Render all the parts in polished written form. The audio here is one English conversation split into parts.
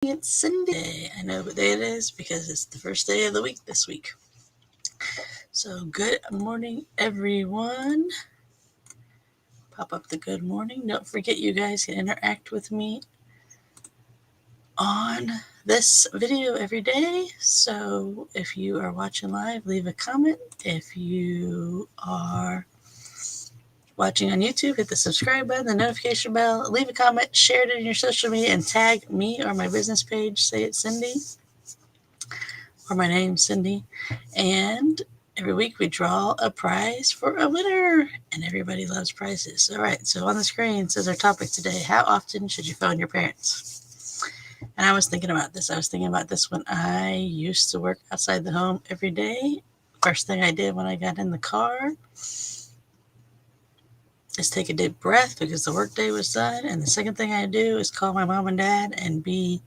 It's Sunday. I know what day it is because it's the first day of the week this week. So, good morning, everyone. Pop up the good morning. Don't forget, you guys can interact with me on this video every day. So, if you are watching live, leave a comment. If you are watching on YouTube, hit the subscribe button, the notification bell, leave a comment, share it in your social media, and tag me or my business page. Say it's Cindy, or my name's Cindy. And every week we draw a prize for a winner, and everybody loves prizes. All right, so on the screen says our topic today: how often should you phone your parents? And I was thinking about this. When I used to work outside the home every day. First thing I did when I got in the car is take a deep breath because the workday was done. And the second thing I do is call my mom and dad and be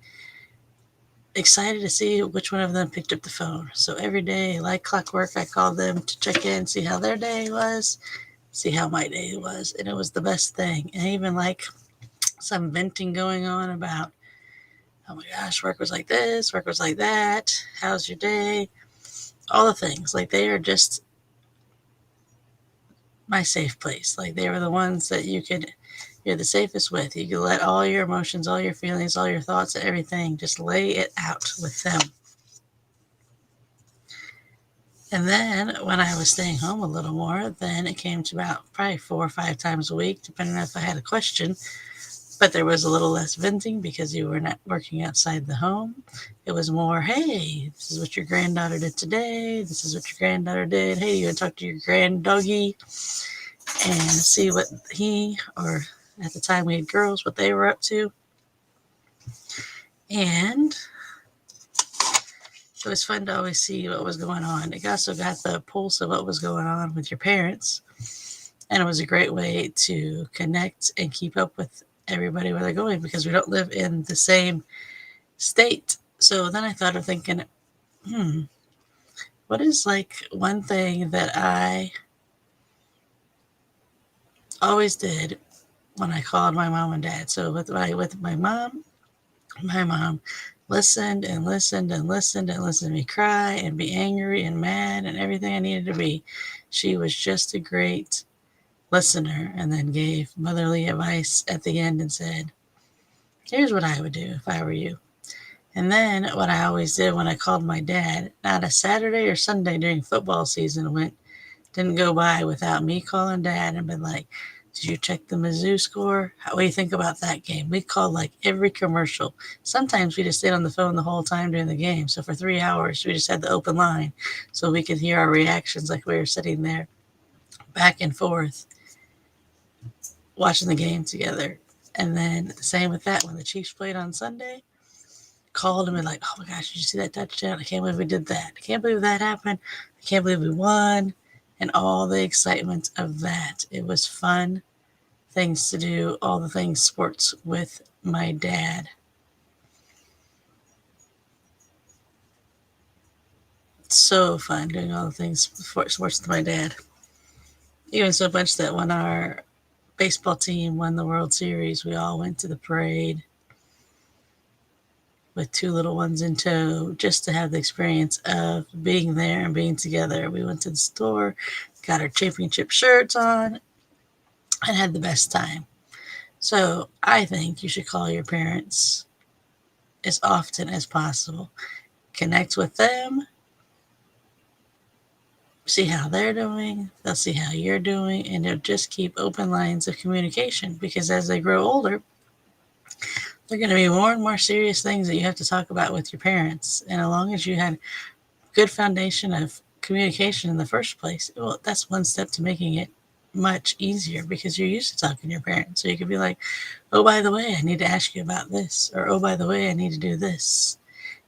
excited to see which one of them picked up the phone. So every day, like clockwork, I called them to check in, see how their day was, see how my day was. And it was the best thing. And even like some venting going on about, oh my gosh, work was like this, work was like that, how's your day? All the things. Like they are just my safe place. Like they were the ones that you're the safest with. You can let all your emotions, all your feelings, all your thoughts, everything, just lay it out with them. And then when I was staying home a little more, then it came to about probably 4 or 5 times a week, depending on if I had a question. But there was a little less venting because you were not working outside the home. It was more, hey, this is what your granddaughter did today. This is what your granddaughter did. Hey, you want to talk to your granddoggy and see what he, or at the time we had girls, what they were up to. And it was fun to always see what was going on. It also got the pulse of what was going on with your parents. And it was a great way to connect and keep up with everybody where they're going because we don't live in the same state. So then I thought of thinking, what is like one thing that I always did when I called my mom and dad? So with my mom listened and listened and listened and listened to me cry and be angry and mad and everything I needed to be. She was just a great listener and then gave motherly advice at the end and said, here's what I would do if I were you. And then what I always did when I called my dad, not a Saturday or Sunday during football season didn't go by without me calling dad and been like, did you check the Mizzou score? What do you think about that game? We called like every commercial. Sometimes we just stayed on the phone the whole time during the game. So for 3 hours, we just had the open line so we could hear our reactions like we were sitting there back and forth watching the game together. And then same with that when the Chiefs played on Sunday, called him and like, oh my gosh, did you see that touchdown? I can't believe we did that. I can't believe that happened. I can't believe we won. And all the excitement of that. It was fun things to do, all the things sports with my dad. So fun doing all the things sports with my dad. Even so much that when our baseball team won the World Series, we all went to the parade with 2 little ones in tow just to have the experience of being there and being together. We went to the store, got our championship shirts on, and had the best time. So I think you should call your parents as often as possible. Connect with them. See how they're doing. They'll see how you're doing. And they'll just keep open lines of communication because as they grow older, there are going to be more and more serious things that you have to talk about with your parents. And as long as you had good foundation of communication in the first place, well, that's one step to making it much easier because you're used to talking to your parents. So you could be like, oh, by the way, I need to ask you about this. Or, oh, by the way, I need to do this.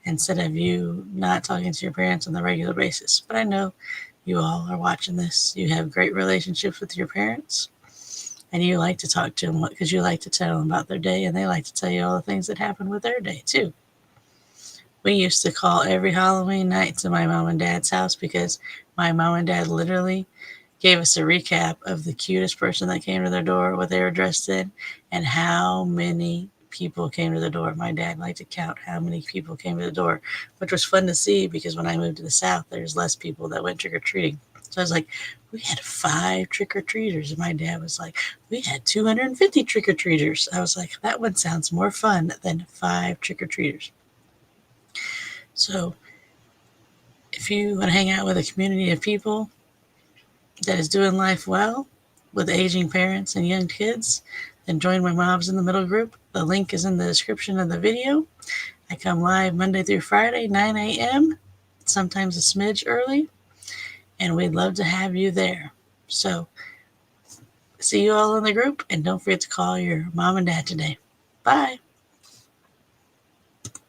Instead of you not talking to your parents on the regular basis. But I know you all are watching this. You have great relationships with your parents. And you like to talk to them because you like to tell them about their day. And they like to tell you all the things that happened with their day, too. We used to call every Halloween night to my mom and dad's house because my mom and dad literally gave us a recap of the cutest person that came to their door, what they were dressed in, and how many people came to the door. My dad liked to count how many people came to the door, which was fun to see because when I moved to the South, there's less people that went trick-or-treating. So I was like, we had 5 trick-or-treaters. And my dad was like, we had 250 trick-or-treaters. I was like, that one sounds more fun than 5 trick-or-treaters. So if you want to hang out with a community of people that is doing life well with aging parents and young kids, then join my Moms in the Middle group. The link is in the description of the video. I come live Monday through Friday, 9 a.m., sometimes a smidge early, and we'd love to have you there. So see you all in the group, and don't forget to call your mom and dad today. Bye.